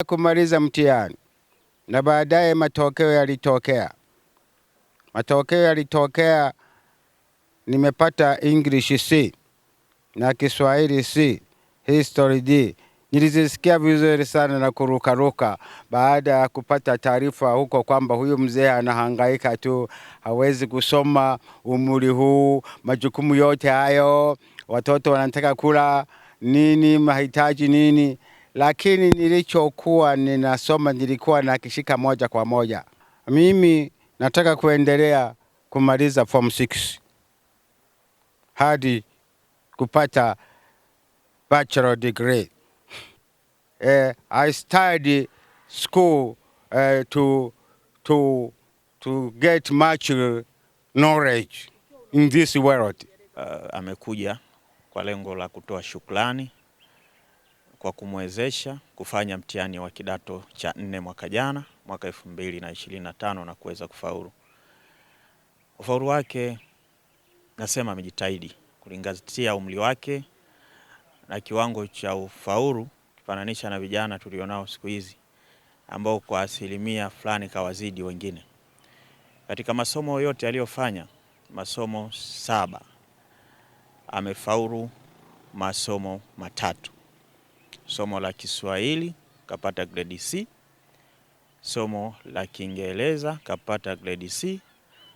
kumaliza mtihani na baadaye matokeo yalitokea. Nimepata English C na Kiswahili C, History D. Nilizisikia vizuri sana na kurukaruka baada ya kupata taarifa huko kwamba huyu mzee anahangaika tu, hawezi kusoma umri huu, majukumu yote hayo, watoto wanataka kula nini, mahitaji nini. Lakini nilichokuwa ninasoma nilikuwa nakishika moja kwa moja. Mimi nataka kuendelea kumaliza form 6 hadi kupata bachelor degree. I studied school to get much knowledge in this world. Amekuja kwa lengo la kutoa shukrani kwa kumwezesha kufanya mtihani wa kidato cha 4 mwaka jana, mwaka 2025 na kuweza kufaulu. Ufaulu wake nasema amejitahidi kulingatia umri wake na kiwango cha ufaulu kifananisha na vijana tulionao siku hizi ambao kwa asilimia fulani kawazidi wengine. Katika masomo yote aliyofanya, masomo 7, amefaulu masomo 3. Somo la Kiswahili kapata grade C, somo la Kiingereza kapata grade C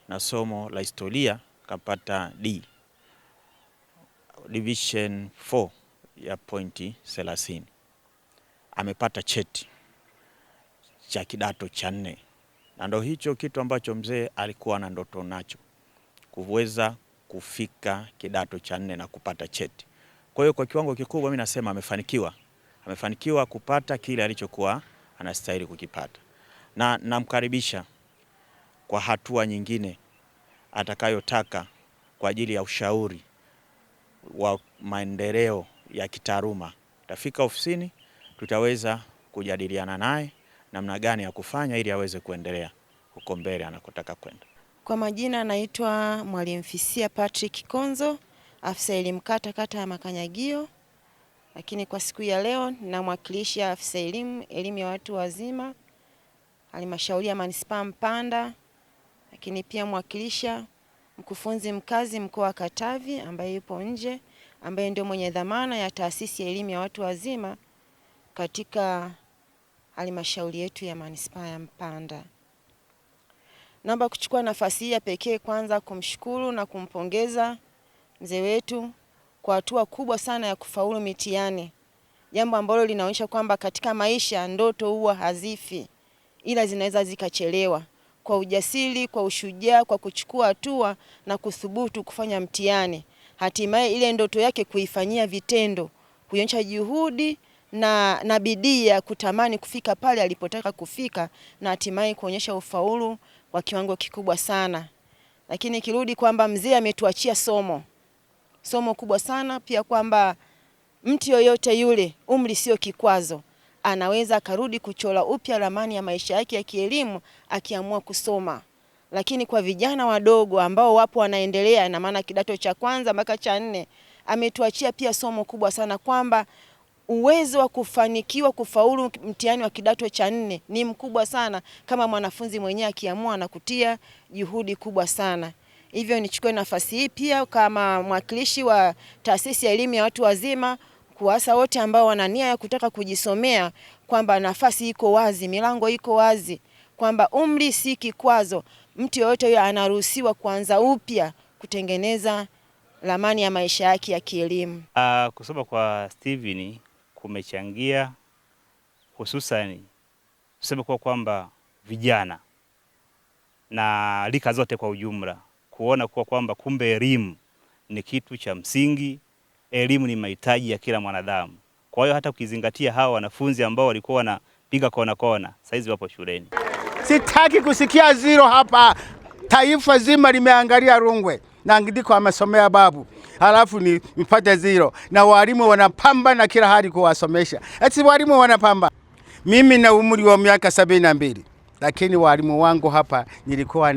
na somo la historia kapata D. Division 4 ya pointi 30. Amepata cheti cha kidato cha 4. Na ndio hicho kitu ambacho mzee alikuwa na ndoto nacho, kuweza kufika kidato cha 4 na kupata cheti. Kwa hiyo kwa kiwango kikubwa mimi nasema amefanikiwa kupata kile alichokuwa anastahili kukipata. Na namkaribisha kwa hatua nyingine atakayotaka kwa ajili ya ushauri wa maendeleo ya kitaaluma. Tafika ofisini, tutaweza kujadiliana naye namna gani ya kufanya ili aweze kuendelea huko mbele anakotaka kwenda. Kwa majina naitwa Mwalimu Fisia Patrick Konzo, afisa elimu kata ya Makanyagio. Lakini kwa siku ya leo namwakilisha afisa elimu ya watu wazima halmashauri ya manispaa Mpanda, lakini pia mwakilisha mkufunzi mkazi mkoa wa Katavi ambaye yupo nje, ambaye ndio mwenye dhamana ya taasisi ya elimu ya watu wazima katika halmashauri yetu ya manispaa ya Mpanda. Naomba kuchukua nafasi hii ya pekee kwanza kumshukuru na kumpongeza mzee wetu kwa hatua kubwa sana ya kufaulu mitihani. Jambo ambalo linaonyesha kwamba katika maisha ndoto huwa hazifi, ila zinaweza zikachelewa. Kwa ujasiri, kwa ushujaa, kwa kuchukua hatua na kuthubutu kufanya mtihani, hatimaye ile ndoto yake kuifanyia vitendo, kuonyesha juhudi na bidii ya kutamani kufika pale alipotaka kufika, na hatimaye kuonyesha ufaulu wa kiwango kikubwa sana. Lakini kirudi kwamba mzee ametuachia somo kubwa sana pia, kwamba mtu yoyote yule, umri sio kikwazo, anaweza karudi kuchora upya ramani ya maisha yake ya kielimu akiamua kusoma. Lakini kwa vijana wadogo ambao wapo wanaendelea, na maana kidato cha 1 mpaka cha 4, ametuachia pia somo kubwa sana kwamba uwezo wa kufanikiwa kufaulu mtihani wa kidato cha 4 ni mkubwa sana kama mwanafunzi mwenyewe akiamua na kutia juhudi kubwa sana. Hivyo nichukue nafasi hii pia kama mwakilishi wa taasisi ya elimu ya watu wazima kuasa wote ambao wana nia ya kutaka kujisomea kwamba nafasi iko wazi, milango iko wazi, kwamba umri si kikwazo. Mtu yoyote yule anaruhusiwa kuanza upya kutengeneza ramani ya maisha yake ya kielimu. Kusoma kwa Steven kumechangia hususani tuseme kwamba vijana na rika zote kwa ujumla kuona kwamba kumbe elimu ni kitu cha msingi, elimu ni mahitaji ya kila mwanadamu. Kwa hiyo hata ukizingatia hawa wanafunzi ambao walikuwa wanapiga kona saizi wapo shuleni. Sitaki kusikia zero hapa. Taifa zima limeangalia Rungwe na ndiko amesomea babu, halafu ni mpate zero, na walimu wanapamba na kila hali kuwasomesha. Eti walimu wanapamba. Mimi na umri wa miaka 72, lakini walimu wangu hapa nilikuwa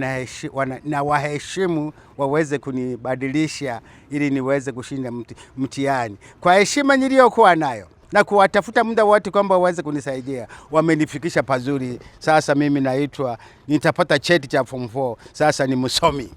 na waheshimu waweze kunibadilisha ili niweze kushinda mtihani kwa heshima niliyokuwa nayo. na kuwatafuta muda wote kwamba waweze kunisaidia. Wamenifikisha pazuri. Sasa mimi nitapata cheti cha form 4. Sasa ni msomi.